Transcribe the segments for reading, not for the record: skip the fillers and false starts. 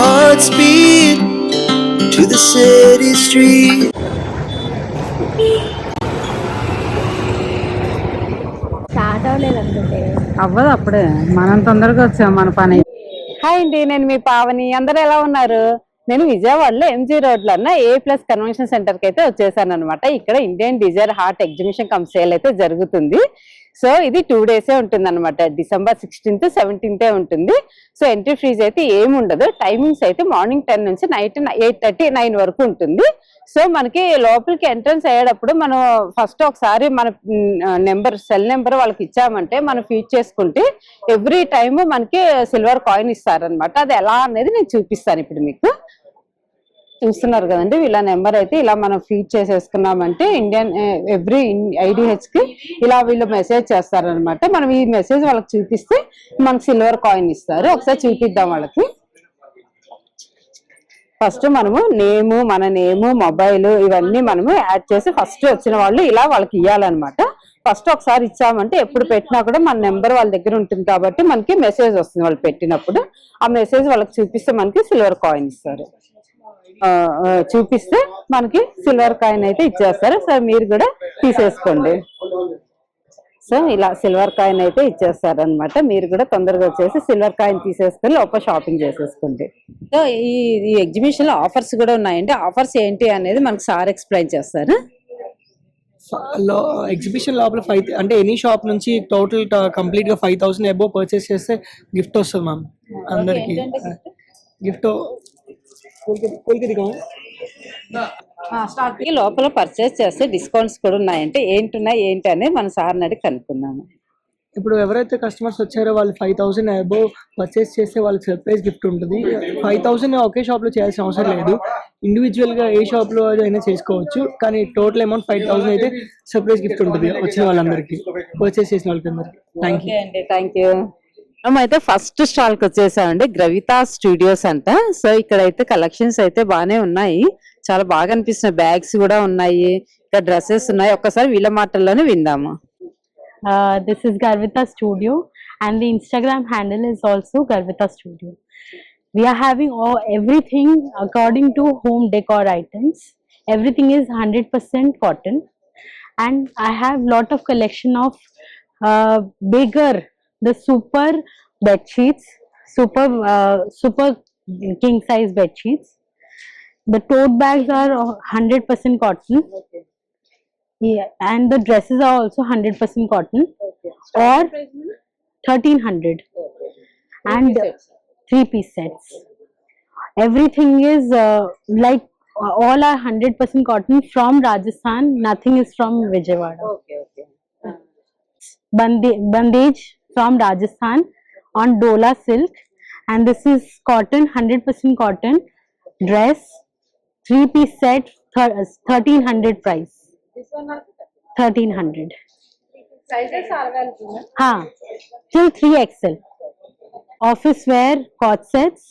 hearts beat to the city street. Start అవ్వలేదు అనుకుంటే అవ్వదు అప్పుడే మనం తొందరగా వచ్చాం మన పని. హాయ్ అండి, నేను మీ పావని. అందరూ ఎలా ఉన్నారు? నేను విజయవాడలో ఎంజీ రోడ్ లో ఉన్న A+ కన్వెన్షన్ సెంటర్ కి అయితే వచ్చేసాను అనమాట. ఇక్కడ Indian desire heart exhibition cum sale అయితే జరుగుతుంది. సో ఇది 2 డేసే ఉంటుంది అనమాట. December 16th, 17th ఉంటుంది. సో ఎంట్రీ ఫీజ్ అయితే ఏమి ఉండదు. టైమింగ్స్ అయితే మార్నింగ్ 10 నుంచి నైట్ 8:30, 9 వరకు ఉంటుంది. సో మనకి లోపలికి ఎంట్రన్స్ అయ్యేటప్పుడు మనం ఫస్ట్ ఒకసారి మన సెల్ నెంబర్ వాళ్ళకి ఇచ్చామంటే మనం ఫీడ్ చేసుకుంటే ఎవ్రీ టైమ్ మనకి సిల్వర్ కాయిన్ ఇస్తారనమాట. అది ఎలా అనేది నేను చూపిస్తాను ఇప్పుడు మీకు. చూస్తున్నారు కదండి, వీళ్ళ నెంబర్ అయితే ఇలా మనం ఫీడ్ చేసేసుకున్నామంటే ఇండియన్ ఎవ్రీ IDH కి ఇలా వీళ్ళు మెసేజ్ చేస్తారనమాట. మనం ఈ మెసేజ్ వాళ్ళకి చూపిస్తే మనకు సిల్వర్ కాయిన్ ఇస్తారు. ఒకసారి చూపిద్దాం వాళ్ళకి. ఫస్ట్ మనము మన నేము మొబైల్ ఇవన్నీ మనము యాడ్ చేసి ఫస్ట్ వచ్చిన వాళ్ళు ఇలా వాళ్ళకి ఇవ్వాలన్నమాట. ఫస్ట్ ఒకసారి ఇచ్చామంటే ఎప్పుడు పెట్టినా కూడా మన నెంబర్ వాళ్ళ దగ్గర ఉంటుంది కాబట్టి మనకి మెసేజ్ వస్తుంది. వాళ్ళు పెట్టినప్పుడు ఆ మెసేజ్ వాళ్ళకి చూపిస్తే మనకి సిల్వర్ కాయిన్ ఇస్తారు. చూపిస్తే మనకి సిల్వర్ కాయిన్ అయితే ఇచ్చేస్తారు. సో మీరు కూడా తీసేసుకోండి. సో ఇలా సిల్వర్ కాయిన్ అయితే ఇచ్చేస్తారు అనమాట. మీరు కూడా తొందరగా వచ్చేసి సిల్వర్ కాయిన్ తీసేసుకొని లోపల షాపింగ్ చేసేసుకోండి. సో ఈ ఎగ్జిబిషన్ లో ఆఫర్స్ కూడా ఉన్నాయండి. ఆఫర్స్ ఏంటి అనేది మనకు సార్ ఎక్స్ప్లెయిన్ చేస్తారు. ఎగ్జిబిషన్ లోపల 5 అంటే ఎనీ షాప్ నుంచి టోటల్ కంప్లీట్ గా 5,000 అబోవ్ పర్చేస్ చేస్తే గిఫ్ట్ వస్తుంది మ్యామ్. అందరికి గిఫ్ట్ లోపల పర్చేస్ చేస్తే డిస్కౌంట్స్ కూడా ఉన్నాయంటే ఏంటి అనేది మన సార్ని అడిగి కనుక్కున్నాము. ఇప్పుడు ఎవరైతే కస్టమర్స్ వచ్చారో వాళ్ళు 5,000 అబోవ్ పర్చేస్ చేస్తే వాళ్ళకి సర్ప్రైజ్ గిఫ్ట్ ఉంటుంది. 5,000 ఒకే షాప్ లో చేయాల్సిన అవసరం లేదు. ఇండివిజువల్ గా ఏ షాప్ లో అయినా చేసుకోవచ్చు. కానీ టోటల్ అమౌంట్ 5,000 అయితే సర్ప్రైజ్ గిఫ్ట్ ఉంటుంది వచ్చిన వాళ్ళందరికీ, పర్చేస్ చేసిన వాళ్ళకి. Thank you. అయితే ఫస్ట్ స్టాల్ కి వచ్చేసామండి, గ్రవితా స్టూడియోస్ అంట. సో ఇక్కడైతే కలెక్షన్స్ అయితే బాగానే ఉన్నాయి. చాలా బాగా అనిపిస్తున్నాయి. బ్యాగ్స్ కూడా ఉన్నాయి, ఇక్కడ డ్రెస్సెస్ ఉన్నాయి. ఒక్కసారి వీళ్ళ మాటల్లోనే విందాము. This is Garvita Studio and the Instagram handle is also Garvita Studio. We are having everything according to home decor items. Everything is 100% cotton and I have lot of collection of bigger the super bed sheets, super king size bed sheets. The tote bags are 100% cotton. Yeah, and the dresses are also 100% cotton. Or 1,300. And 3-piece sets. Everything is like all are 100% cotton from Rajasthan. Nothing is from Vijayawada. Bandage from Rajasthan on Dola silk, and this is cotton, 100% cotton dress, 3-piece set, 1,300 price. This one also 1,300. Sizes are available. Ha, till 3XL. Office wear coat sets.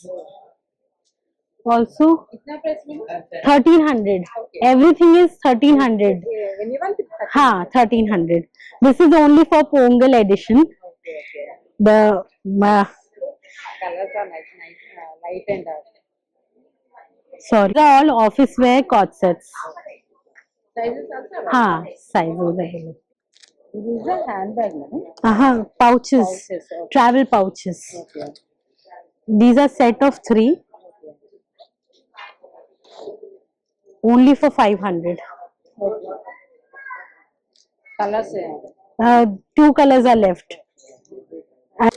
Also 1,300. Everything is 1,300. Ha, 1,300. This is only for Pongal edition. The colors are nice, light and dark. Sorry, they're all office wear coat sets. Sizes also available. Ha, sizes available. This is a handbag, no? Pouches. Okay. Travel pouches. Okay. These are set of 3. Only for 500. Okay. Colors? 2 colors are left. And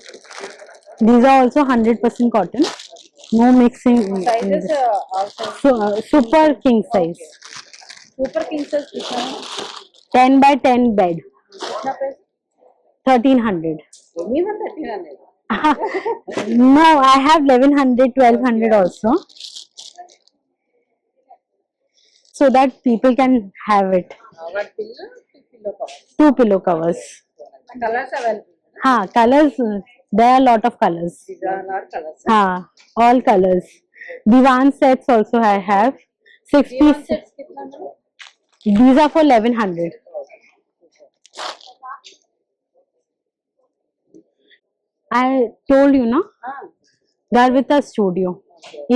these are also 100% cotton. No mixing. Sizes also. Super king size. Super king size. 10 by 10 bed. 1,300. Even 1,300. No, I have 1,100, 1,200 also. So that people can have it. One pillow, 2 pillow covers. 2 pillow covers. Colors available. Ha, colors. There are a lot of colors. These are not colors. Ha, all colors. Divan sets also I have. 6-piece. Sets these are for 1,100. I told you, no? Garvita Studio.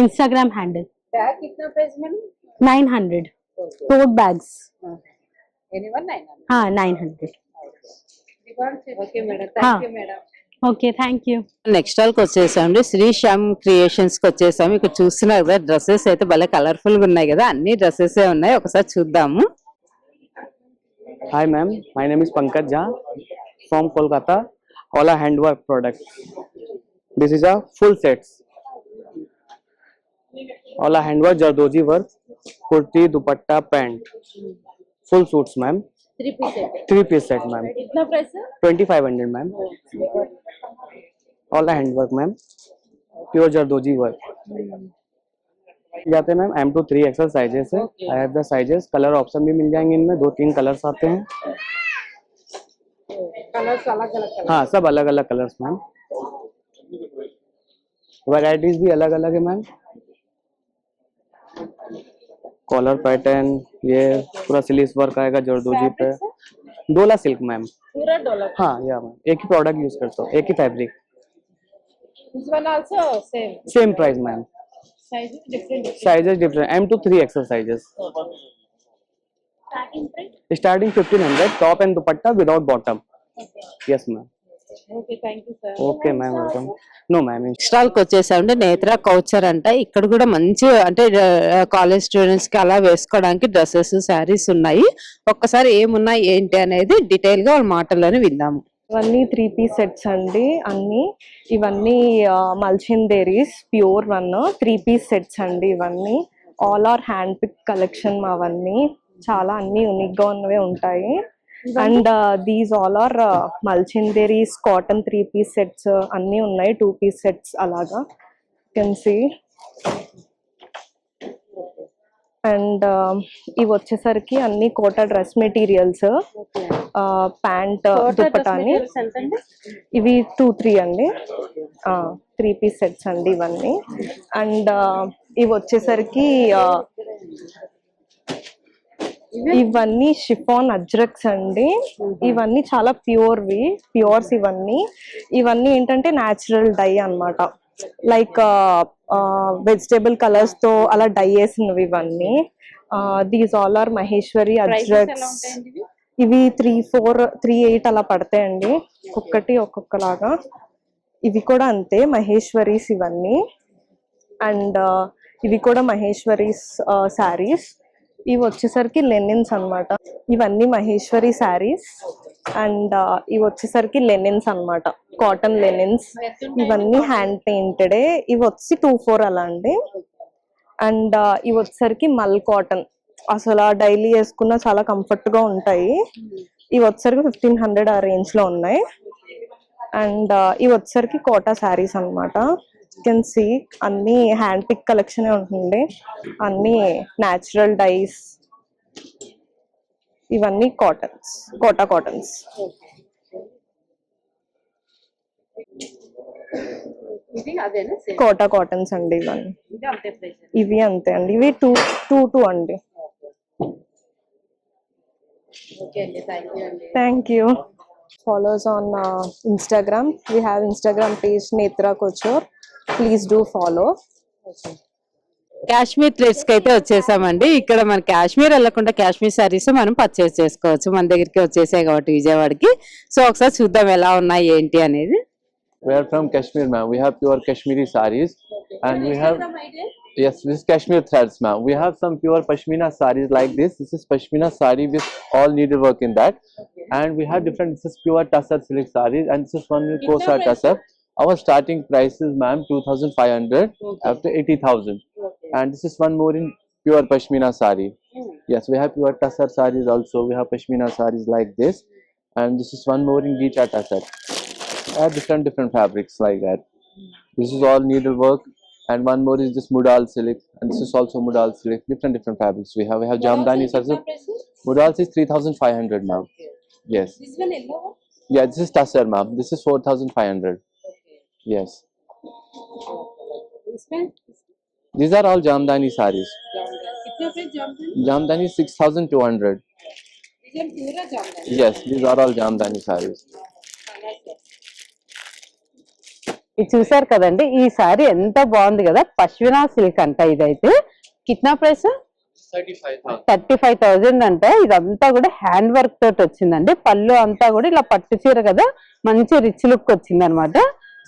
Instagram handle bag कितना price madam 900 tote bags. Any one 900 हाँ 900. Okay madam हाँ. Thank you madam Okay, thank you. Next stall కి వచ్చేసామండి Shri Shyam creations కి వచ్చేసాము. ఇక్కడ చూస్తున్నారు కదా డ్రెస్సెస్ అయితే భలే కలర్ఫుల్ గా ఉన్నాయి కదా, అన్ని డ్రెస్సెస్ ఉన్నాయి, ఒకసారి చూద్దాము. Hi ma'am, my name is Pankaj Jha from Kolkata. All are handwork products. This is a full sets. All are handwork, Jardoji work, kurti, dupatta, pant. Full suits ma'am. 3 piece है 3-piece set ma'am. कितना price है 2500 ma'am. All are handwork ma'am. Pure Jardoji work. जाते हैं ma'am M to 3 XL sizes है. I have the sizes. Colour option भी मिल जाएंगे इनमें, 2-3 कलर्स आते हैं. कलर्स अलग अलग कलर हाँ सब अलग अलग कलर्स मैम. वैरायटीज भी अलग अलग है मैम. कॉलर पैटर्न ये पूरा सिलीस वर्क आएगा जरदोजी पे. डोला सिल्क मैम. पूरा डॉलर हाँ या मैम एक ही प्रोडक्ट यूज करता हूँ, एक ही fabric, this one also same same price ma'am. Size different sizes different M to 3 XL sizes. Starting 1500 top and dupatta without bottom. Yes ma'am. Okay thank you sir okay ma'am welcome. No ma'am stall కి వచ్చేసామంటే నేత్ర couture అంట. ఇక్కడ కూడా మంచి అంటే college students కి అలా వేసుకోవడానికి డ్రెస్సెస్ శారీస్ ఉన్నాయి. ఒక్కసారి ఏమున్నాయి ఏంటి అనేది డీటెయిల్ గా వాళ్ళ మాటల్లోనే విందాము. ఇవన్నీ 3 పీస్ సెట్స్ అండి. అన్ని ఇవన్నీ మల్చిందేరీస్ ప్యూర్ 3 పీస్ సెట్స్ అండి. ఇవన్నీ all are hand pick collection అవన్నీ చాలా అన్ని యూనిక్ గా ఉన్నవే ఉంటాయి. అండ్ దీస్ ఆల్ ఆర్ మల్చిందేరీస్ కాటన్ 3 పీస్ సెట్స్ అన్ని ఉన్నాయి. 2 పీస్ సెట్స్ అలాగా కెన్ సీ. అండ్ ఇవి వచ్చేసరికి అన్ని కోటా డ్రెస్ మెటీరియల్స్, ప్యాంట్ దుపటాని ఇవి 2-3 అండి. 3 పీస్ సెట్స్ అండి ఇవన్నీ. అండ్ ఇవి వచ్చేసరికి ఇవన్నీ షిఫాన్ అజ్రక్స్ అండి. ఇవన్నీ చాలా ప్యూర్స్ ఇవన్నీ ఏంటంటే న్యాచురల్ డై అన్నమాట. లైక్ వెజిటేబుల్ కలర్స్ తో అలా డై వేసినవి ఇవన్నీ. These all are Maheshwari Ajrakhs. ఇవి 3-4-3-8 అలా పడతాయండి ఒక్కొక్కలాగా. ఇవి కూడా అంతే మహేశ్వరీస్ ఇవన్నీ. అండ్ ఇవి కూడా మహేశ్వరీస్ శారీస్. ఇవి వచ్చేసరికి లెనిన్స్ అన్నమాట. ఇవన్నీ మహేశ్వరి శారీస్. అండ్ ఇవి వచ్చేసరికి లెనిన్స్ అన్నమాట, కాటన్ లెనిన్స్. ఇవన్నీ హ్యాండ్ పెయింటెడే. ఇవి వచ్చి 2-4 అలా అండి. అండ్ ఇవి వచ్చేసరికి మల్ కాటన్, అసలు డైలీ వేసుకున్న చాలా కంఫర్ట్ గా ఉంటాయి. ఇవి వచ్చేసరికి 1500 ఆ రేంజ్ లో ఉన్నాయి. అండ్ ఇవి వచ్చేసరికి కోటా శారీస్ అన్నమాట. కెన్ సీ అన్ని హ్యాండ్ పిక్ కలెక్షన్ ఉంటుంది, అన్ని న్యాచురల్ డైస్. ఇవన్నీ కోటా కాటన్స్. కోటా కాటన్స్ అండి ఇవన్నీ. ఇవి అంతే అండి. ఇవి 2 అండి. Thank you. Follow us on Instagram. We have Instagram page Netra Couture. Please do follow. Kashmir threads కి అయితే వచ్చేసామండి. ఇక్కడ మన కాశ్మీర్ వెళ్ళకుండా కాశ్మీర్ సారీస్ మనం పర్చేస్ చేసుకోవచ్చు. మన దగ్గరికి వచ్చేసాయి కాబట్టి విజయవాడకి. సో ఒకసారి చూద్దాం ఎలా ఉన్నాయి ఏంటి అనేది. We are from Kashmir, ma'am. We have pure Kashmiri sarees, and we have yes, this is Kashmir threads, ma'am. We have some pure Pashmina sarees like this. This is Pashmina saree with all needlework in that, and we have different. This is pure Tussar silk sarees, and this is one with Kosa Tussar. Our starting price is, ma'am, 2,500 up to 80,000, and this is one more in pure Pashmina saree. Yes, we have pure Tussar sarees also. We have Pashmina sarees like this, and this is one more in Geeta Tussar. Different fabrics like that. This is all needlework, and one more is this Mudal silk, and this is also Mudal silk. Different fabrics we have. We have Jamdani silk. Mudal is 3,500, ma'am. Yes. This one yellow? Yeah, this is Tussar, ma'am. This is 4,500. Yes. This one? These are all Jamdani sarees. कितने पे Jamdani? Jamdani 6,200. These are pure Jamdani. Yes, these are all Jamdani sarees. ఇది చూసారు కదండి, ఈ sorry ఎంత బాగుంది కదా, పశ్మినా silk అంట. ఇదైతే కిట్నా ప్రైస్ 35,000 అంట. ఇదంతా కూడా హ్యాండ్ వర్క్ తోటి వచ్చిందండి. పళ్ళు అంతా కూడా ఇలా పట్టు చీర కదా, మంచి రిచ్ లుక్ వచ్చింది అనమాట.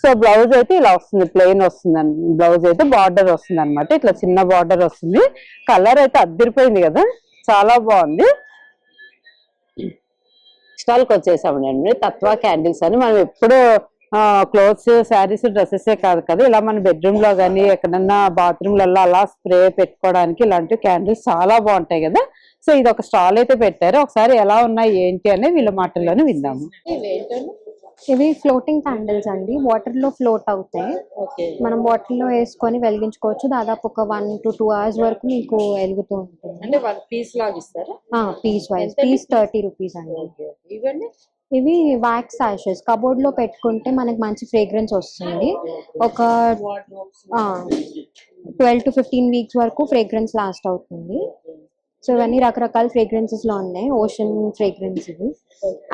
సో బ్లౌజ్ అయితే ఇలా వస్తుంది, ప్లెయిన్ వస్తుంది. బ్లౌజ్ అయితే బార్డర్ వస్తుంది అనమాట, ఇట్లా చిన్న బార్డర్ వస్తుంది. కలర్ అయితే అద్దరిపోయింది కదా, చాలా బాగుంది. స్టాల్కి వచ్చేసామండి. తత్వ క్యాండిల్స్ అని మనం ఎప్పుడు క్లోత్స్, శారీస్, డ్రెస్సెస్ కాదు కదా, ఇలా మన బెడ్రూమ్ లో కానీ ఎక్కడన్నా బాత్రూమ్లలో అలా స్ప్రే పెట్టుకోవడానికి ఇలాంటి క్యాండిల్స్ చాలా బాగుంటాయి కదా. సో ఇది ఒక స్టాల్ అయితే పెట్టారు. ఒకసారి ఎలా ఉన్నాయి ఏంటి అని వీళ్ళ మాటల్లోనే విందాము. ఇవి ఫ్లోటింగ్ క్యాండిల్స్ అండి, వాటర్ లో ఫ్లోట్ అవుతాయి. మనం వాటర్ లో వేసుకొని వెలిగించుకోవచ్చు. దాదాపు ఒక 1 to 2 hours వరకు మీకు వెలుగుతూ ఉంటుంది. అంటే పీస్ లాగా ఇస్తారా? పీస్ వైజ్, పీస్ 30 rupees అండి. ఇవి వ్యాక్స్ యాషెస్ కబోర్డ్ లో పెట్టుకుంటే మనకి మంచి ఫ్రేగ్రెన్స్ వస్తుంది. ఒక 12 to 15 weeks వరకు ఫ్రేగ్రెన్స్ లాస్ట్ అవుతుంది. సో ఇవన్నీ రకరకాల ఫ్రేగ్రెన్సెస్ లో ఉన్నాయి. ఓషన్ ఫ్రేగ్రెన్స్, ఇవి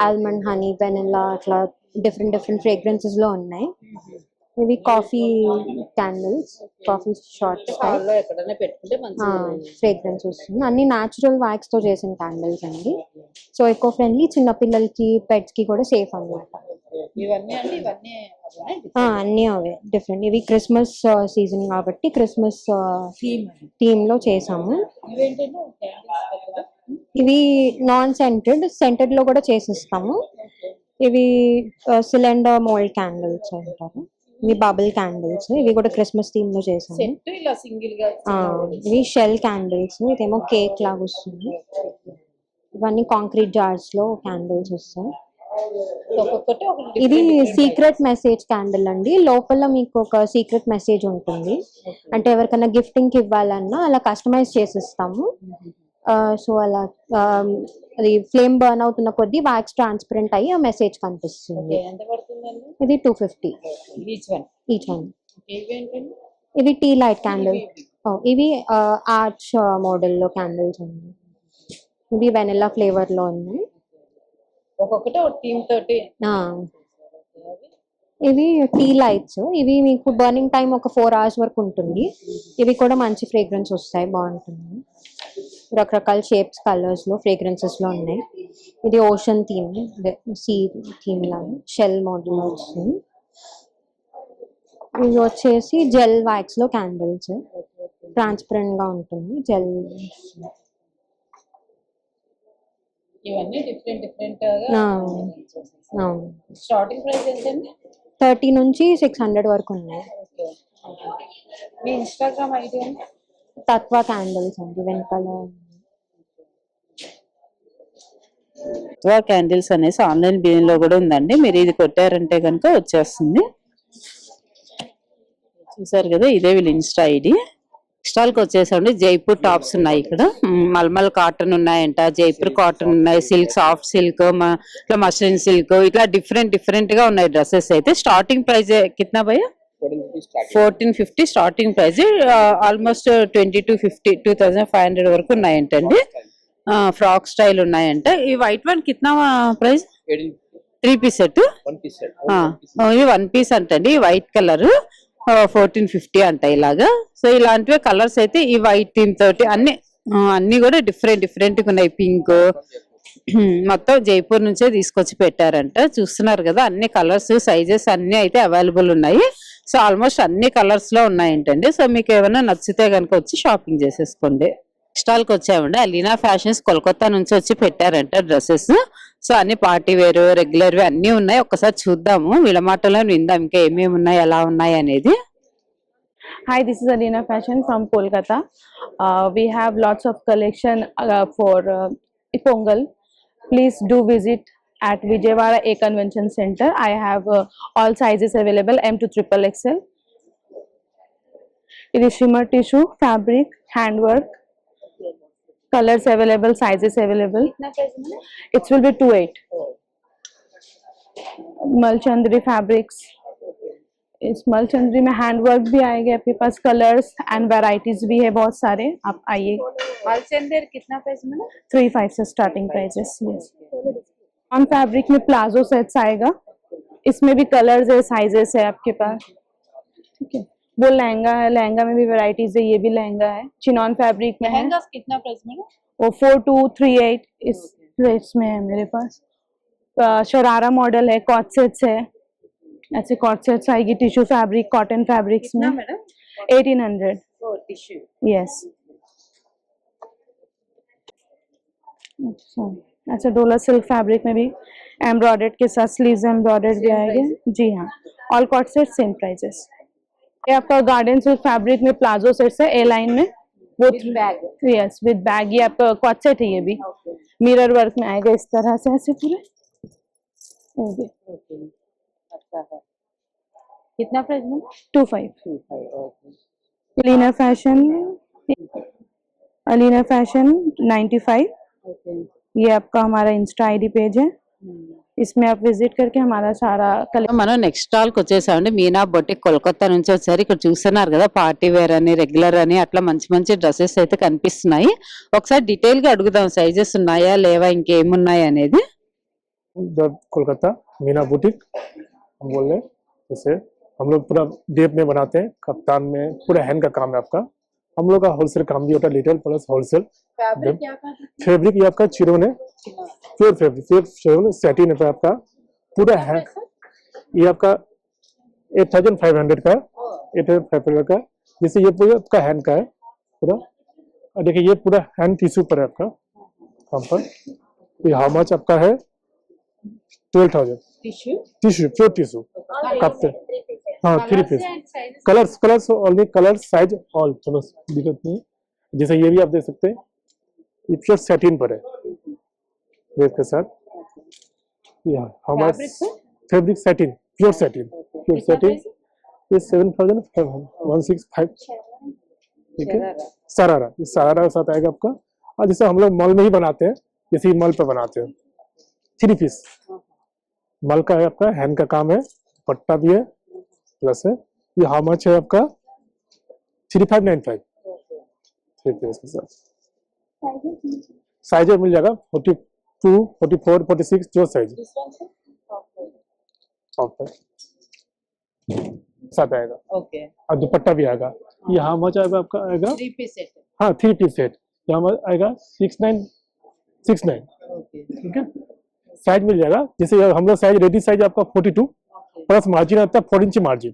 ఆల్మండ్, హనీ, వెనిలా, అట్లా డిఫరెంట్ ఫ్రేగ్రెన్సెస్ లో ఉన్నాయి. ఇవి coffee candles, coffee shots fragrance వస్తుంది. అన్ని న్యాచురల్ వ్యాక్స్ తో చేసిన క్యాండిల్స్ అండి. సో ఎకో ఫ్రెండ్లీ, చిన్న పిల్లలకి, పెట్స్ కి కూడా సేఫ్ అన్నమాట. అన్ని అవే డిఫరెంట్. ఇవి క్రిస్మస్ సీజన్ కాబట్టి క్రిస్మస్ థీమ్ లో చేసాము. ఇవి నాన్ సెంటెడ్, సెంటెడ్ లో కూడా చేసిస్తాము. ఇవి సిలిండర్ మోల్డ్ క్యాండిల్స్ అంటారు. ఇవి బబుల్ క్యాండిల్స్, ఇవి కూడా క్రిస్మస్ థీమ్ లో చేసాము. ఇవి షెల్ క్యాండిల్స్, ఇదేమో కేక్ లాగా వస్తుంది. ఇవన్నీ కాంక్రీట్ జార్స్ లో క్యాండిల్స్ వస్తాయి. ఇది సీక్రెట్ మెసేజ్ క్యాండిల్ అండి. లోపల మీకు ఒక సీక్రెట్ మెసేజ్ ఉంటుంది. అంటే ఎవరికైనా గిఫ్టింగ్ కి ఇవ్వాలన్నా అలా కస్టమైజ్ చేసిస్తాము. సో అలా అది ఫ్లేమ్ బర్న్ అవుతున్న కొద్దీ వ్యాక్స్ ట్రాన్స్పరెంట్ అయ్యి ఆ మెసేజ్ కనిపిస్తుంది. ఇది 250 ఈచ్ వన్. ఇవి టీ లైట్ క్యాండిల్. ఇవి ఆర్చ్ మోడల్ లో క్యాండిల్స్ ఉన్నాయి. ఇవి వెనిలా ఫ్లేవర్ లో ఉన్నాయి. ఇవి టీ లైట్స్. ఇవి మీకు బర్నింగ్ టైం ఒక 4 hours వరకు ఉంటుంది. ఇవి కూడా మంచి ఫ్రేగ్రెన్స్ వస్తాయి, బాగుంటుంది. రకరకాల షేప్స్, కలర్స్ లో ఫ్రేగ్రెన్సెస్ లో ఉన్నాయి. ఇది ఓషన్ థీమ్, సీ థీమ్ లాగా షెల్ మోడల్ వస్తుంది. ఇవి వచ్చేసి జెల్ వ్యాక్స్ లో క్యాండిల్స్, ట్రాన్స్పరెంట్ గా ఉంటుంది జెల్. స్టార్టింగ్ ప్రైస్ ఎంతండి? 30 నుంచి 600 వరకు ఉన్నాయి. మీ ఇన్స్టాగ్రామ్ ఐడి అండి? తత్వ క్యాండిల్స్ అండి, వెనకాల. తత్వ క్యాండిల్స్ అనేసి ఆన్లైన్ బిజినెస్ లో కూడా ఉందండి. మీరు ఇది కొట్టారంటే కనుక వచ్చేస్తుంది. చూసారు కదా, ఇదే వీళ్ళ ఇన్స్టా ఐడి. స్టాల్ కి వచ్చేసండి. జైపూర్ టాప్స్ ఉన్నాయి ఇక్కడ. మల్మల్ కాటన్ ఉన్నాయంట, జైపూర్ కాటన్ ఉన్నాయి, సిల్క్, సాఫ్ట్ సిల్క్, ఇట్లా మస్లిన్ సిల్క్, ఇట్లా డిఫరెంట్ గా ఉన్నాయి డ్రెస్సెస్. అయితే స్టార్టింగ్ ప్రైస్ కిतना భయ్యా? 1450 స్టార్టింగ్ ప్రైస్. ఆల్మోస్ట్ 2250, 2500 వరకు ఉన్నాయంటండి. ఫ్రాక్ స్టైల్ ఉన్నాయంట. ఈ వైట్ వన్ కిतना ప్రైస్? 3 piece set. ఇది 1 piece అంటండి. వైట్ కలర్ 1450 అంట ఇలాగా. సో ఇలాంటివి కలర్స్ అయితే ఈ వైట్ థీమ్ తోటి అన్ని కూడా డిఫరెంట్ ఉన్నాయి. పింక్ మొత్తం జైపూర్ నుంచే తీసుకొచ్చి పెట్టారంట. చూస్తున్నారు కదా, అన్ని కలర్స్, సైజెస్ అన్ని అయితే అవైలబుల్ ఉన్నాయి. సో ఆల్మోస్ట్ అన్ని కలర్స్ లో ఉన్నాయంటండి. సో మీకు ఏమైనా నచ్చితే కనుక వచ్చి షాపింగ్ చేసేసుకోండి. స్టాల్ కి వచ్చామండి. అలీనా ఫ్యాషన్స్ కోల్కతా నుంచి వచ్చి పెట్టారంట డ్రెస్సెస్. సో అన్ని పార్టీ వేర్, రెగ్యులర్ వి అన్ని ఉన్నాయి. ఒక్కసారి చూద్దాము, వీళ్ళ మాటలో విందాం ఇంకా ఏమేమి ఉన్నాయి, ఎలా ఉన్నాయి అనేది. Hi, this is Alina Fashion from Kolkata. We have lots of collection for Pongal. Please do visit at Vijayawada A Convention Center. I have all sizes available, M to XXL. It is shimmer tissue, fabric, handwork, colors available, sizes available. It will be 28. मलचंद्री fabrics, इस मलचंद्री में handwork भी आएगा आपके पास, colours and varieties भी है बहुत सारे. आप आइए. मलचंदर कितना प्राइस में? 35 से starting prices. Yes. On fabric में प्लाजो सेट्स आएगा. इसमें भी कलर्स है, साइजेस है आपके पास. वो लहंगा है, लहंगा में भी वैरायटीज है, ये भी लहंगा है, चिनॉन फैब्रिक में है। लहंगा कितना प्राइस में? वो 4238 इस रेंज में है मेरे पास। शरारा मॉडल है, कॉट सेट्स है, ऐसे कॉट सेट्स आएगी टिश्यू फैब्रिक, कॉटन फैब्रिक्स में। मैडम 1800। टिश्यू। यस। अच्छा, डोला सिल्क फैब्रिक में भी एम्ब्रॉयडर्ड के साथ स्लीव्स एम्ब्रॉयडर्ड भी आएंगे। जी हाँ, all cot set same prices. ये आपका गार्डन सिल्क फैब्रिक में प्लाजो सेट्स है, ए लाइन में, वो बैग। Yes with bag. ये आपका कॉट सेट है, ये भी मिरर वर्क में आएगा इस तरह से, ऐसे पूरे। अच्छा है। कितना प्राइस में? 25। Alina fashion, Alina fashion 95। ये आपका हमारा इंस्टा आईडी पेज है, इसमें आप विजिट करके हमारा सारा మనం నెక్స్ట్ స్టాల్ కి వచ్చేసామండి. మీనా బొటిక్ కోల్కతా నుంచి వచ్చారు. ఇక్కడ చూస్తున్నారు కదా పార్టీ వేర్ అని, రెగ్యులర్ అని, అట్లా మంచి మంచి డ్రెస్సెస్ అయితే కనిపిస్తున్నాయి. ఒకసారి డీటెయిల్ గా అడుగుదాం, సైజెస్ ఉన్నాయా లేవా, ఇంకేమున్నాయి అనేది. कोलकाता मीना बुटीक हम बोल रहे हैं। जैसे हम लोग पूरा डेप में बनाते हैं, कप्तान में पूरा हैंड का काम है आपका। हम लोग का होलसेल काम भी होता है, रिटेल प्लस होलसेल। फैब्रिक ये आपका चिरोन है, pure fabric, pure Chiron satin है आपका पूरा है। ये आपका 8500 का, 8500 का। जैसे ये पूरा आपका हैंड का है पूरा। और देखिए ये पूरा हैंड टिश्यू पर है आपका काम पर। ये हाउ मच आपका है 12,000। टिश्यू प्योर टिश्यू कप्ते। हाँ 3 piece colours all colour size all, चलो दिक्कत नहीं। जैसे ये भी आप देख सकते हैं, ये प्योर सैटिन पर है वेब के साथ। हमारा fabric satin, pure satin, pure satin. ये 7,165। ठीक है, सरारा, ये सरारा के साथ आएगा आपका। और जैसे हम लोग मॉल में ही बनाते हैं, जैसे मॉल पे बनाते हैं 3 पीस मॉल का है आपका, हैंड का काम है, पट्टा भी है प्लस है। ये हाउ मच है आपका 3595। 3 पीस के साथ साइज मिल जाएगा 42, 44, 46 जो साइज साथ आएगा। ओके। और दुपट्टा भी आएगा। ये हाउ मच आएगा आपका, आएगा 3 पीस सेट। हाँ 3 पीस सेट। यहाँ आएगा 6969। ओके। ठीक है, साइज मिल जाएगा। जैसे हम लोग साइज रेडी साइज आपका 42 प्लस मार्जिन आता है 4 इंच मार्जिन।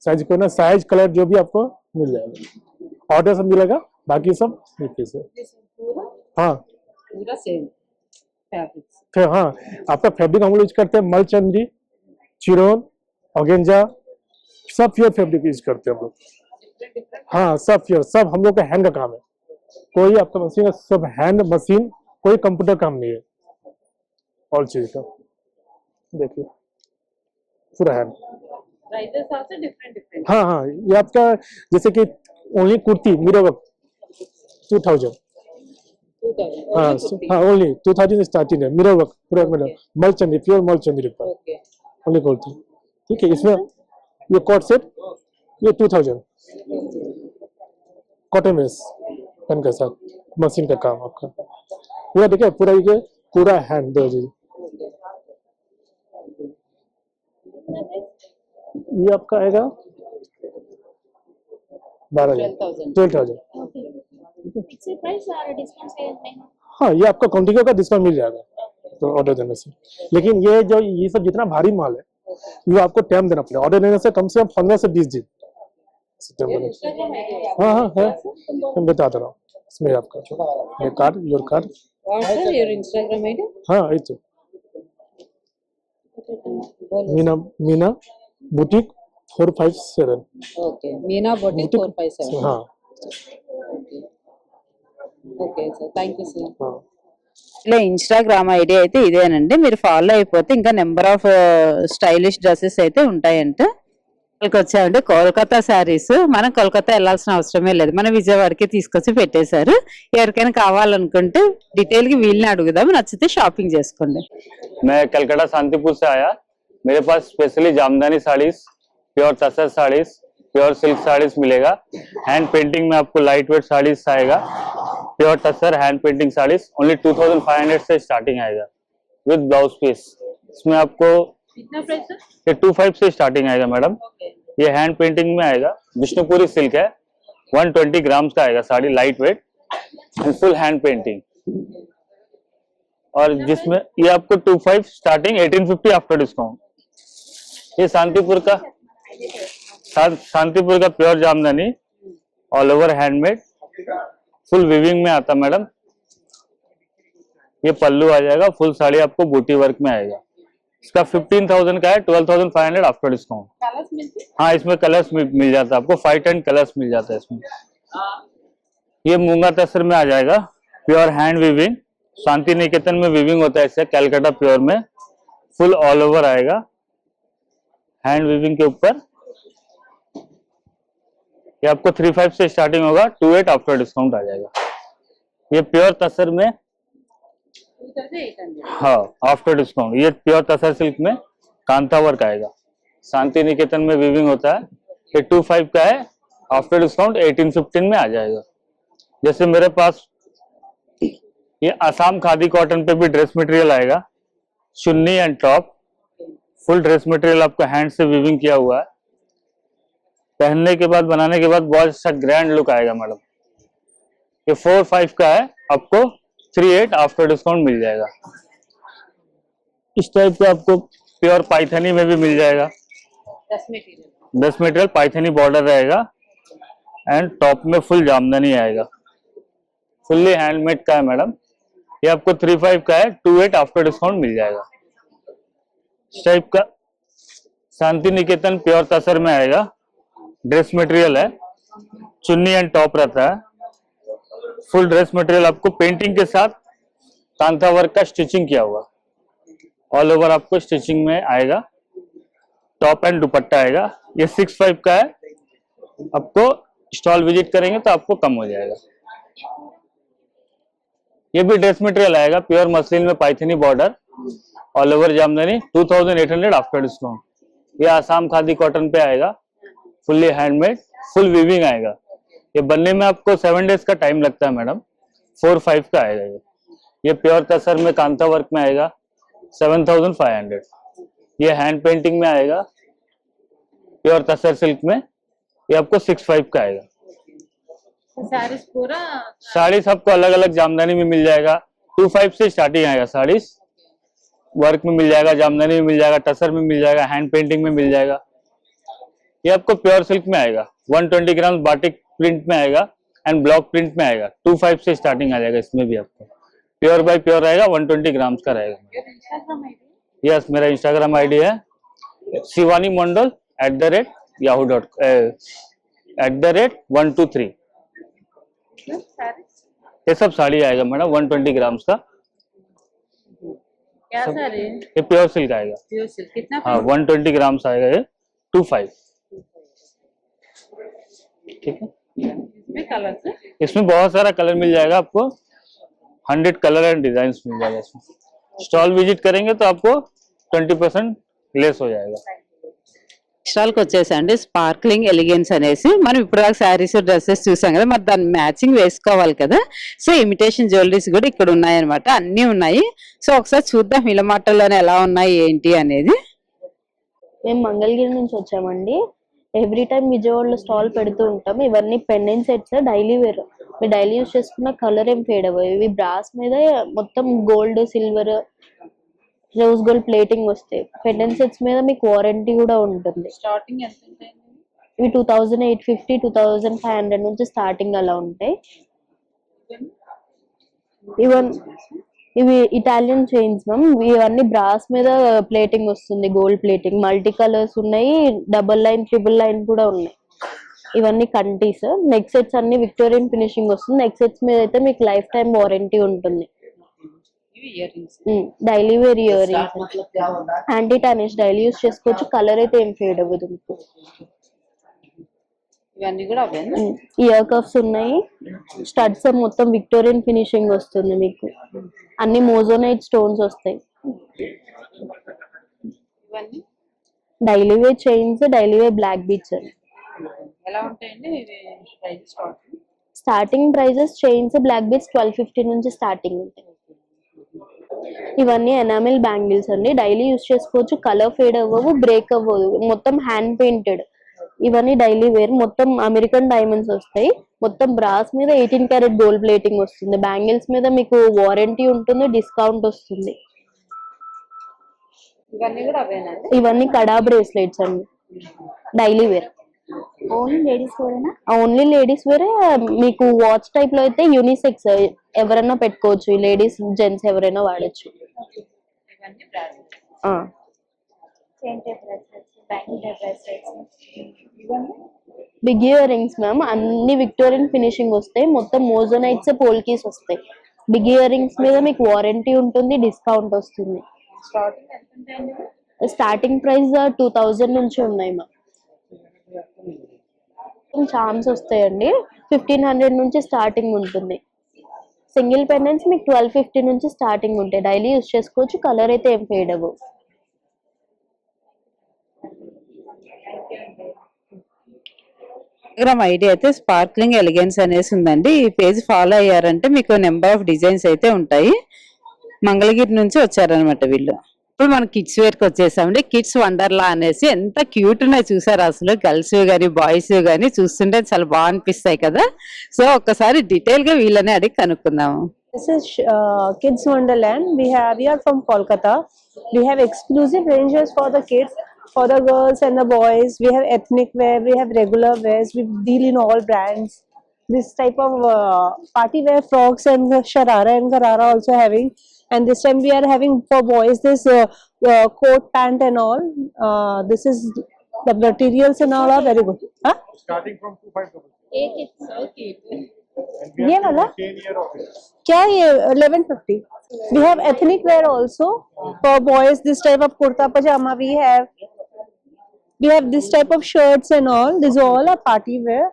साइज को ना, साइज कलर जो भी आपको मिल जाएगा, ऑर्डर सब मिलेगा। बाकी सब पीस है। हाँ पूरा सेम फैब्रिक। फिर हाँ, आपका फैब्रिक हम लोग यूज करते हैं मलचंदी, चिरोन, ऑर्गेंजा, सब प्योर फैब्रिक यूज करते हैं हम लोग। हाँ सब प्योर, सब हम लोग का हैंड का काम है। कोई आपका मशीन, सब हैंड मशीन, कोई कंप्यूटर काम नहीं है। ऑल चीज का देखिए पूरा हैंड। Prices also different. हाँ हाँ, ये आपका जैसे कि ओनली कुर्ती मिरर वर्क 2000। हाँ हाँ, ओनली 2000 स्टार्टिंग है। मिरर वर्क पूरा मिरर, मलचंदी, प्योर मलचंदी पर ओनली कुर्ती। ठीक है, इसमें ये कॉट सेट ये 2000 कॉटन वेस पेन के साथ, मशीन का काम आपका पूरा। देखिए पूरा ये पूरा हैंड दो जी। ये आपका आएगा 12,000। हाँ, ये आपका क्वांटिटी का डिस्काउंट मिल जाएगा तो ऑर्डर देने से। लेकिन ये सब जितना भारी माल है ये आपको टाइम देना पड़ेगा। ऑर्डर देने से कम 15 से 20 दिन। हाँ हाँ है, मैं बता दे रहा हूँ। इसमें आपका card, your card, Instagram ID. हाँ ये तो Meena boutique 457। Okay, Meena boutique 457। हाँ okay sir, thank you sir. हाँ ఇలా ఇన్స్టాగ్రామ్ ఐడి అయితే ఇదేనండి, మీరు ఫాలో అయిపోతే ఇంకా నెంబర్ ఆఫ్ స్టైలిష్ డ్రెస్సెస్ అయితే ఉంటాయంట. ఇక్కడికి వచ్చామండి కోల్కతా శారీస్. మనం కోల్కతా వెళ్ళాల్సిన అవసరమే లేదు, మన విజయవాడకి తీసుకొచ్చి పెట్టేశారు. ఎవరికైనా కావాలనుకుంటే డీటెయిల్ గా వీళ్ళని అడుగుదాం, నచ్చితే షాపింగ్ చేసుకోండి. मैं कलकत्ता शांतिपुर से आया। मेरे पास स्पेशली जामदानी साड़ीज, प्योर तसर साड़ीज, प्योर सिल्क साड़ीज मिलेगा। हैंड पेंटिंग में आपको लाइट वेट साड़ीज आएगा, प्योर तसर हैंड पेंटिंग साड़ीज ओनली 2500 से स्टार्टिंग आएगा विद ब्लाउज पीस। इसमें आपको कितना प्राइस है? ये 25 से स्टार्टिंग आएगा मैडम। ये हैंड पेंटिंग में आएगा, विष्णुपुरी सिल्क है, 120 ग्राम्स का आएगा sari, light weight and full hand painting. और जिसमें ये आपको 25 स्टार्टिंग, 1850 आफ्टर डिस्काउंट। ये शांतिपुर का pure jamdani, all over handmade, full weaving में आता मैडम। ये पल्लू आ जाएगा, फुल साड़ी आपको बूटी वर्क में आएगा। इसका 15,000 का है, 12,500 आफ्टर डिस्काउंट। हाँ, इसमें कलर्स मिल जाता है आपको, 5-10 कलर्स मिल जाता है इसमें। ये मूंगा तसर में आ जाएगा, pure hand weaving, Shanti Niketan में वीविंग होता है इससे, कैलकाटा प्योर में, फुल ऑल ओवर आएगा हैंड वीविंग के ऊपर। ये आपको 35 से स्टार्टिंग होगा, 28 आफ्टर डिस्काउंट आ जाएगा। ये प्योर तसर में, हाँ आफ्टर डिस्काउंट, ये प्योर तसर सिल्क में कांता वर्क आएगा, शांति निकेतन में वीविंग होता है। ये 25 का है, आफ्टर डिस्काउंट 1815 में आ जाएगा। जैसे मेरे पास ये आसाम खादी कॉटन पे भी ड्रेस मटेरियल आएगा, चुन्नी and top, full dress material आपको हैंड से वीविंग किया हुआ है। पहनने के बाद, बनाने के बाद बहुत अच्छा ग्रैंड लुक आएगा मैडम। ये 4-5 का है, आपको 38 आफ्टर डिस्काउंट मिल जाएगा। इस टाइप का आपको प्योर पाइथनी में भी मिल जाएगा, ड्रेस मटेरियल पाइथनी बॉर्डर रहेगा एंड टॉप में फुल जामदानी आएगा, फुल्ली हैंडमेड का है मैडम। ये आपको 35 का है, 28 आफ्टर डिस्काउंट मिल जाएगा। इस टाइप का शांति निकेतन प्योर तसर में आएगा, ड्रेस मटेरियल है, चुन्नी एंड टॉप रहता है, फुल ड्रेस मटेरियल आपको पेंटिंग के साथ कांता वर्क का स्टिचिंग किया हुआ, ऑल ओवर आपको स्टिचिंग में आएगा, टॉप एंड दुपट्टा आएगा। ये 65 का है, आपको स्टॉल विजिट करेंगे तो आपको कम हो जाएगा। ये भी ड्रेस मटेरियल आएगा, प्योर मसलिन में Paithani border, all over Jamdani, 2800 after discount. ये आसाम खादी कॉटन पे आएगा, फुल्ली हैंडमेड, फुल वीविंग आएगा। ये बनने में आपको 7 डेज का टाइम लगता है मैडम, 4-5 का आएगा। ये प्योर तसर में कांता वर्क में आएगा, 7500। ये हैंड पेंटिंग में आएगा, प्योर तसर सिल्क में, ये आपको 65 का आएगा। साड़ी सबको अलग अलग जामदानी में मिल जाएगा, 25 से स्टार्टिंग आएगा। साड़ी वर्क में मिल जाएगा, जामदानी में मिल जाएगा, टसर में मिल जाएगा, हैंड पेंटिंग में मिल जाएगा। ये आपको प्योर सिल्क में आएगा, 120 ग्राम बाटिक प्रिंट में आएगा एंड ब्लॉक प्रिंट में आएगा, 25 से स्टार्टिंग आ जाएगा। इसमें भी आपको प्योर बाय प्योर रहेगा, 120 ग्राम्स का रहेगा। यस, मेरा इंस्टाग्राम आईडी है शिवानी मंडल @yahoo.com@123। ये सब साड़ी आएगा मैडम, 120 ग्राम्स का। क्या साड़ी? ये प्योर सिल्क आएगा, प्योर सिल्क कितना? हाँ 120 ग्राम्स आएगा, ये 25। ठीक है, इसमें कलर से? इसमें बहुत सारा कलर मिल जाएगा आपको, 100 कलर एंड डिजाइन मिल जाएगा इसमें। स्टॉल विजिट करेंगे तो आपको 20% लेस हो जाएगा। స్టాల్కి వచ్చేసండి స్పార్క్లింగ్ ఎలిగెన్స్ అనేసి మనం ఇప్పుడు దాకా శారీస్ డ్రెస్సెస్ చూసాం కదా, మరి దాన్ని మ్యాచింగ్ వేసుకోవాలి కదా. సో ఇమిటేషన్ జ్యువెలరీస్ కూడా ఇక్కడ ఉన్నాయన్నమాట, అన్నీ ఉన్నాయి. సో ఒకసారి చూద్దాం ఇలమాటల్లోనే ఎలా ఉన్నాయి ఏంటి అనేది. మేము మంగళగిరి నుంచి వచ్చామండి. ఎవ్రీ టైం విజయవాడలో స్టాల్ పెడుతూ ఉంటాం. ఇవన్నీ పెండెంట్ సెట్స్, డైలీ వేర్. మీరు డైలీ యూస్ చేసుకున్న కలర్ ఏం ఫేడ్ అవ్వవు. ఇవి బ్రాస్ మీద మొత్తం gold, silver, rose gold plating వస్తాయి. పెండెంట్ సెట్స్ మీద మీకు వారంటీ కూడా ఉంటుంది. స్టార్టింగ్ ఎంత ఉంటాయి? ఇవి 2850, 2500 నుంచి స్టార్టింగ్ అలా ఉంటాయి. ఇవి ఇటాలియన్ చైన్స్ మ్యామ్. ఇవన్నీ బ్రాస్ మీద ప్లేటింగ్ వస్తుంది, గోల్డ్ ప్లేటింగ్. మల్టీ కలర్స్ ఉన్నాయి, డబల్ లైన్, ట్రిపుల్ లైన్ కూడా ఉన్నాయి. ఇవన్నీ కంటీస్. నెక్ సెట్స్ అన్ని విక్టోరియన్ ఫినిషింగ్ వస్తుంది. నెక్ సెట్స్ మీద అయితే మీకు లైఫ్ టైం వారంటీ ఉంటుంది. Daily wear earrings, anti tarnish, daily use చేసుకోవచ్చు. కలర్ అయితే ఏం ఫేడ్ అవ్వదు మీకు. ఇవన్నీ కూడా ఇయర్ కఫ్స్ ఉన్నాయి. స్టడ్స్ మొత్తం విక్టోరియన్ ఫినిషింగ్ వస్తుంది మీకు. అన్ని మోజోనైట్ స్టోన్స్ వస్తాయి. Daily wear chains, daily wear black beads. ఎలా ఉంటాయండి starting prices? Chains, black beads 1250 నుంచి స్టార్టింగ్ ఉంటాయి. ఇవన్నీ ఎనామిల్ బ్యాంగిల్స్ అండి. డైలీ యూస్ చేసుకోవచ్చు. కలర్ ఫేడ్ అవ్వవు, బ్రేక్ అవ్వదు. మొత్తం హ్యాండ్ పెయింటెడ్. ఇవన్నీ డైలీ వేర్, మొత్తం అమెరికన్ డైమండ్స్ వస్తాయి. మొత్తం బ్రాస్ మీద 18 క్యారెట్ గోల్డ్ ప్లేటింగ్ వస్తుంది. బ్యాంగిల్స్ మీద మీకు వారంటీ ఉంటుంది, డిస్కౌంట్ వస్తుంది. ఇవన్నీ కడా బ్రేస్లెట్స్ అండి, డైలీ వేర్. ఓన్లీ లేడీస్ వేరేనా? ఓన్లీ లేడీస్ వేరే. మీకు వాచ్ టైప్ లో అయితే యూనిసెక్స్, ఎవరైనా పెట్టుకోవచ్చు, లేడీస్ జెంట్స్ ఎవరైనా వాడచ్చు. బిగ్ ఇయర్ రింగ్స్ మ్యామ్, అన్ని విక్టోరియన్ ఫినిషింగ్ వస్తాయి. మొత్తం మోజోనైట్స్, పోల్కీస్ వస్తాయి. బిగ్ ఇయర్ రింగ్స్ మీద మీకు వారంటీ ఉంటుంది, డిస్కౌంట్ వస్తుంది. స్టార్టింగ్ ప్రైస్ 2000 నుంచి ఉన్నాయి మ్యామ్. చార్మ్స్ వస్తాయండి, 1500 నుంచి స్టార్టింగ్ ఉంటుంది. సింగిల్ పెండెంట్స్ మీకు 1250 నుంచి స్టార్టింగ్ ఉంటాయి. డైలీ యూజ్ చేసుకోవచ్చు, కలర్ అయితే ఏం ఫేడ్ అవ్వవు. ఐడియా అయితే స్పార్క్లింగ్ ఎలిగెన్స్ అనేసి ఉందండి. ఈ పేజ్ ఫాలో అయ్యారంటే మీకు నెంబర్ ఆఫ్ డిజైన్స్ అయితే ఉంటాయి. మంగళగిరి నుంచి వచ్చారనమాట వీళ్ళు. ఇప్పుడు మనం కిడ్స్ వేర్ కి వచ్చేసామండి. కిడ్స్ వండర్లా అనేసి ఎంత క్యూట్ ఉన్నాయి చూసారు. అసలు గర్ల్స్ గానీ బాయ్స్ గానీ చూస్తుంటే చాలా బాగా అనిపిస్తాయి కదా. సో ఒక్కసారి డీటెయిల్ గా వీళ్ళని అడిగి కనుక్కుందాము. This is Kids Wonderland. We are from Kolkata. We have exclusive ranges for the kids, for the girls and the boys. We have ethnic wear, we have regular wears. We deal in all brands. This type of party wear frocks and sharara and garara also having. And this time we are having for boys this coat, pant and all. This is the materials and all are very good. Huh? Starting from 2500. ये वाला क्या ये 1150. We have ethnic wear also for boys. This type of kurta pajama we have. We have this type of shirts and all. These all are party wear.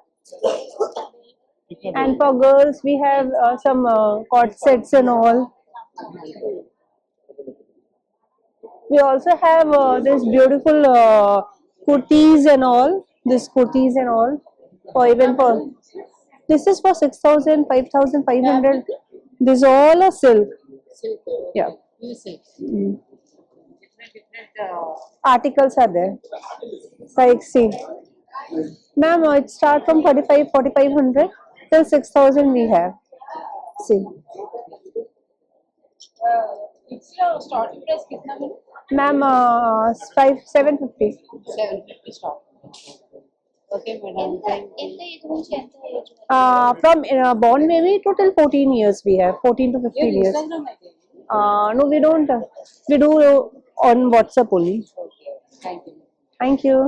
And for girls we have some court sets and all. We also have this beautiful kurtis and all. This kurtis and all. For even for this is for 6,000, 5,500. This all are silk. Yeah. Articles are there. Like see, ma'am, it starts from 4,500 till 6,000 we have. See. It's starting price कितना है? Ma'am, 750. 750 start. Okay, madam. Thank you. From born maybe total 14 years we have, 14 to 15 years. No, we don't. We do on WhatsApp only. Okay. Thank you. Thank you.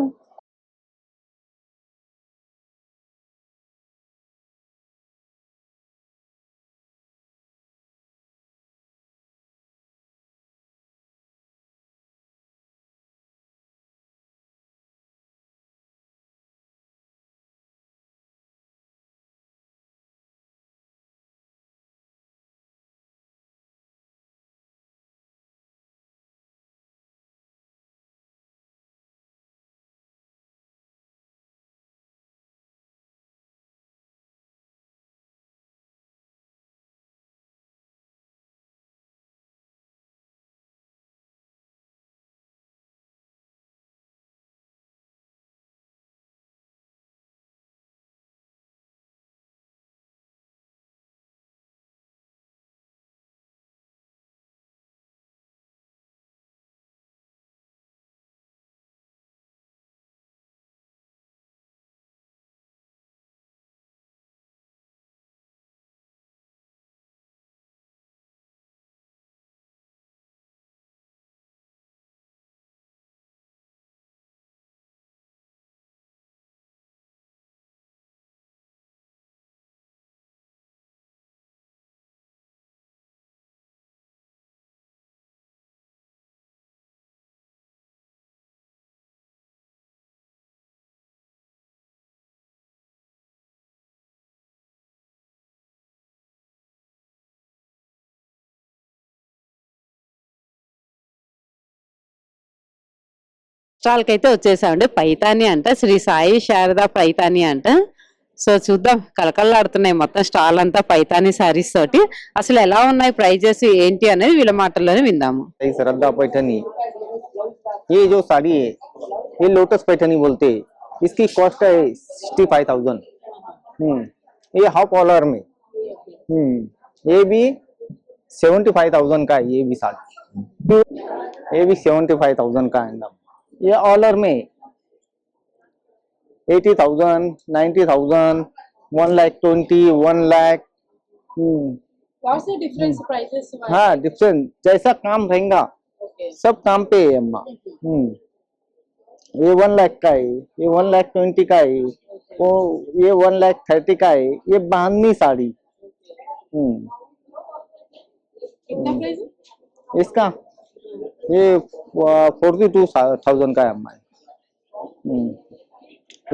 Stall కి అయితే వచ్చేసామండి. పైతాని అంట, శ్రీ సాయి శారదా పైతాని అంట. So చూద్దాం, కలకల్లాడుతున్నాయి మొత్తం stall అంతా పైతాని సారీస్ తోటి. అసలు ఎలా ఉన్నాయి ప్రైజెస్ ఏంటి అనేది వీళ్ళ మాటల్లోనే విందాము. श्रद्धा पैठनी, ये जो साड़ी है ये लोटस पैठनी बोलते हैं। इसकी कॉस्ट है 65,000। ये हाफ ऑलर में। ये भी 75,000 का है, ये भी साड़ी, ये भी 75,000 का है। ये ऑलर में 80,000, 90,000, 1,20,000, 1 lakh. What's the difference prices? हाँ, डिफरेंट जैसा काम रहेगा सब काम पे है अम्मा। ये 1 लाख का है, ये 1,20,000 का है, वो ये 1,30,000 का है। ये बांधनी साड़ी। कितना प्राइस? इसका ये 42,000 का है अम्मा।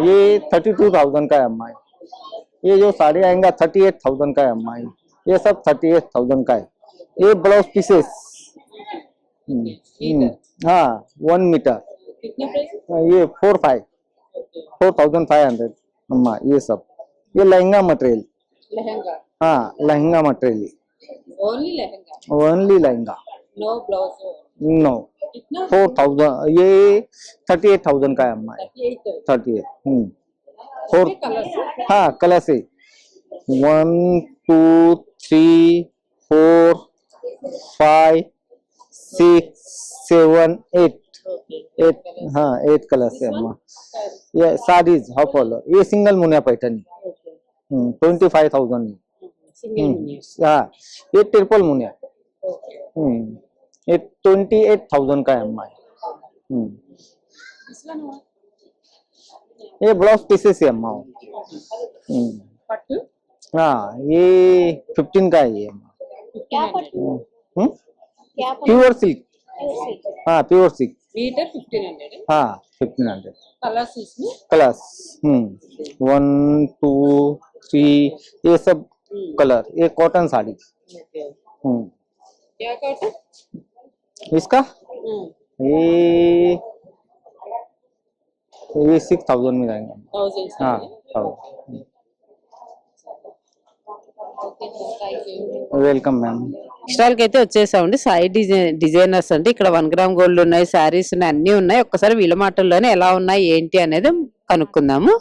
ये 32,000 का है अम्मा। ये जो साड़ी आएगा 38,000 का है अम्मा। ये सब 38,000 का है। ये ब्लाउज पीसेस। हाँ, 1 मीटर। कितना प्राइस? ये 4,500 अम्मा। ये सब ये लहंगा मटेरियल। लहंगा? हाँ, lehenga material, only lehenga? Only lehenga, no blouse? No. कितना? 4,000। ये 38,000 का है अम्मा। 38। 4। हाँ, कलर से 1, 2, 3, 4, 5, 6, 7, 8। 8। हाँ, 8 कलर से अम्मा। ये साड़ीज हाफ ऑलर। ये सिंगल मुनिया पैठनी 25,000 में। हाँ, ये ट्रिपल मुनिया। ये 28,000 का है अम्मा। ये ब्लाउज पीसेस है अम्मा। हाँ, ये 15 का है ये अम्मा। Pure silk. हाँ, प्योर सिल्क। मीटर 1500? हाँ, 1500। कलर्स इसमें? कलर्स 1, 2, 3 ये सब कलर। ये कॉटन साड़ी। क्या कॉटन? इसका ये 6,000 में जाएंगे। 1000? हाँ, 1000। Welcome ma'am. స్టాల్ కి అయితే వచ్చేసామండి. సాయి డిజైనర్స్ అండి. ఇక్కడ 1 గ్రామ్ గోల్డ్ ఉన్నాయి, శారీస్ ఉన్నాయి, అన్ని ఉన్నాయి. ఒక్కసారి వీళ్ళ మాటల్లోనే ఎలా ఉన్నాయి ఏంటి అనేది కనుక్కుందాము.